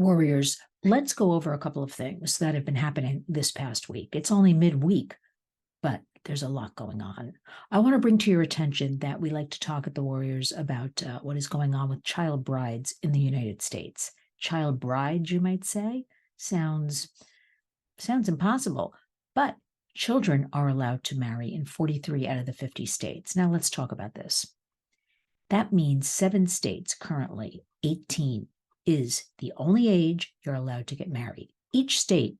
Warriors, let's go over a couple of things that have been happening this past week. It's only midweek, but there's a lot going on. I want to bring to your attention that we like to talk at the Warriors about what is going on with child brides in the United States. Child brides, you might say, sounds impossible, but children are allowed to marry in 43 out of the 50 states. Now let's talk about this. That means 7 states currently, 18 is the only age you're allowed to get married. Each state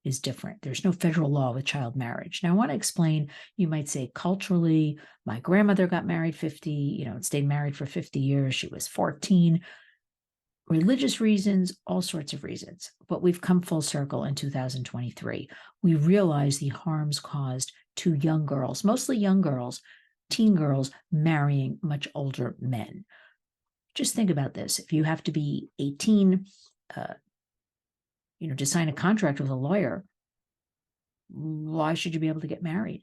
is different. There's no federal law with child marriage. Now, I want to explain, you might say culturally, my grandmother got married 50, stayed married for 50 years. She was 14. Religious reasons, all sorts of reasons. But we've come full circle in 2023. We realize the harms caused to young girls, mostly young girls, teen girls marrying much older men. Just think about this. If you have to be 18, to sign a contract with a lawyer, why should you be able to get married?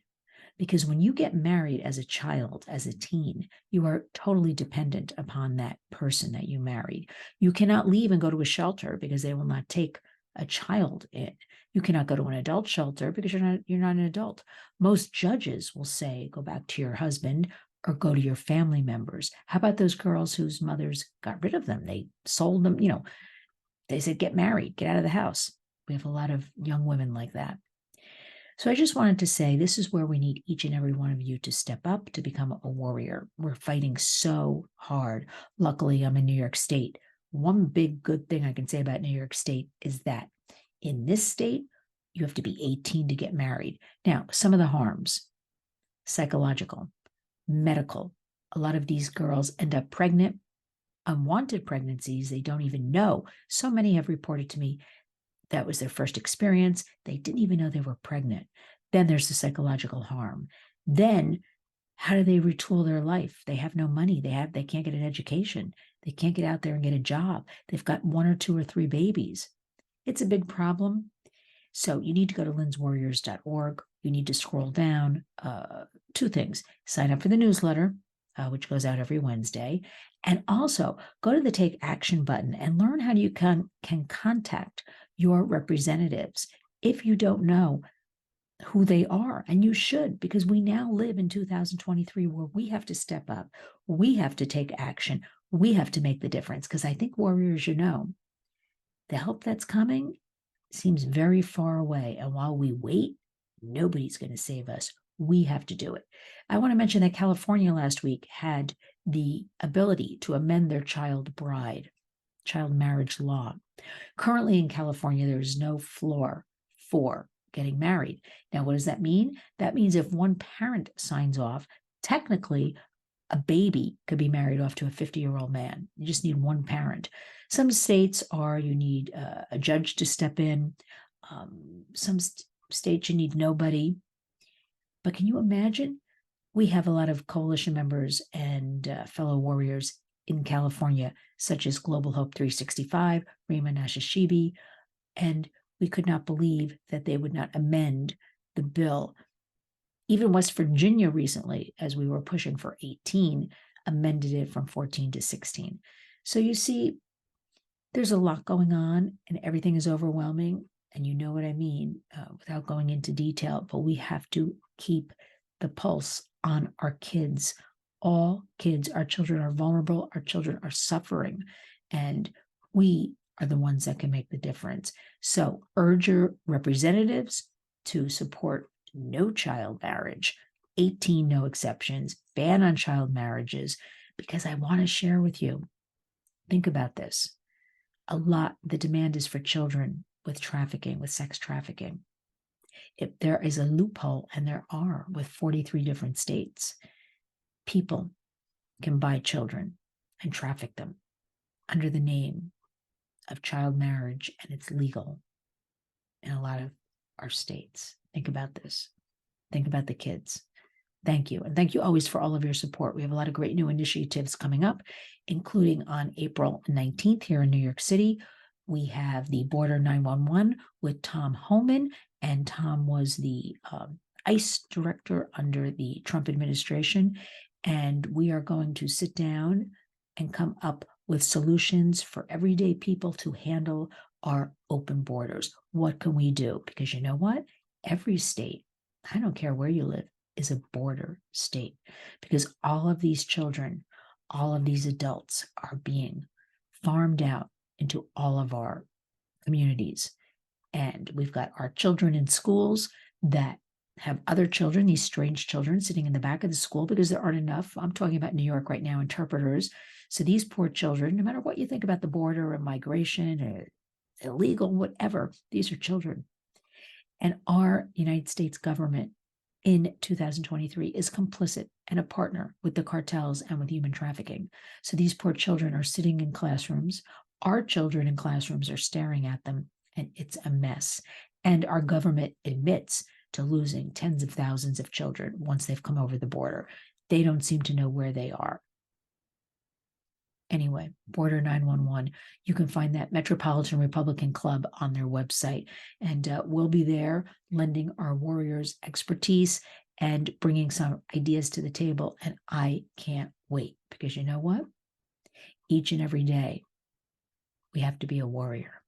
Because when you get married as a child, as a teen, you are totally dependent upon that person that you married. You cannot leave and go to a shelter because they will not take a child in. You cannot go to an adult shelter because you're not an adult. Most judges will say, go back to your husband or go to your family members. How about those girls whose mothers got rid of them? They sold them, they said, get married, get out of the house. We have a lot of young women like that. So I just wanted to say, this is where we need each and every one of you to step up to become a warrior. We're fighting so hard. Luckily, I'm in New York State. One big good thing I can say about New York State is that in this state, you have to be 18 to get married. Now, some of the harms, psychological, medical. A lot of these girls end up pregnant, unwanted pregnancies they don't even know. So many have reported to me that was their first experience. They didn't even know they were pregnant. Then there's the psychological harm. Then how do they retool their life? They have no money. They can't get an education. They can't get out there and get a job. They've got 1 or 2 or 3 babies. It's a big problem. So you need to go to lynswarriors.org. You need to scroll down. 2 things. Sign up for the newsletter, which goes out every Wednesday. And also go to the Take Action button and learn how you can contact your representatives if you don't know who they are. And you should, because we now live in 2023 where we have to step up. We have to take action. We have to make the difference. Because I think, warriors, the help that's coming seems very far away. And while we wait, nobody's going to save us. We have to do it. I want to mention that California last week had the ability to amend their child marriage law. Currently in California, there is no floor for getting married. Now, what does that mean? That means if one parent signs off, technically a baby could be married off to a 50-year-old man. You just need one parent. Some states you need a judge to step in. Some states you need nobody. But can you imagine? We have a lot of coalition members and fellow warriors in California, such as Global Hope 365, Rima Nashashibi, and we could not believe that they would not amend the bill. Even West Virginia recently, as we were pushing for 18, amended it from 14 to 16. So you see, there's a lot going on and everything is overwhelming. And you know what I mean without going into detail, but we have to keep the pulse on our kids. All kids, our children are vulnerable, our children are suffering, and we are the ones that can make the difference. So urge your representatives to support no child marriage, 18 no exceptions, ban on child marriages, because I want to share with you, think about this. The demand is for children with trafficking, with sex trafficking. If there is a loophole, and there are with 43 different states, people can buy children and traffic them under the name of child marriage, and it's legal in a lot of our states. Think about this. Think about the kids. Thank you. And thank you always for all of your support. We have a lot of great new initiatives coming up, including on April 19th here in New York City. We have the Border 911 with Tom Homan, and Tom was the ICE director under the Trump administration. And we are going to sit down and come up with solutions for everyday people to handle our open borders. What can we do? Because you know what? Every state, I don't care where you live, is a border state, because all of these children, all of these adults are being farmed out into all of our communities. And we've got our children in schools that have other children, these strange children sitting in the back of the school because there aren't enough. I'm talking about New York right now, interpreters. So these poor children, no matter what you think about the border or migration or illegal, whatever, these are children. And our United States government in 2023 is complicit and a partner with the cartels and with human trafficking. So these poor children are sitting in classrooms. Our children in classrooms are staring at them, and it's a mess. And our government admits to losing tens of thousands of children once they've come over the border. They don't seem to know where they are. Anyway, Border 911, you can find that Metropolitan Republican Club on their website. And we'll be there lending our warriors expertise and bringing some ideas to the table. And I can't wait, because you know what? Each and every day, we have to be a warrior.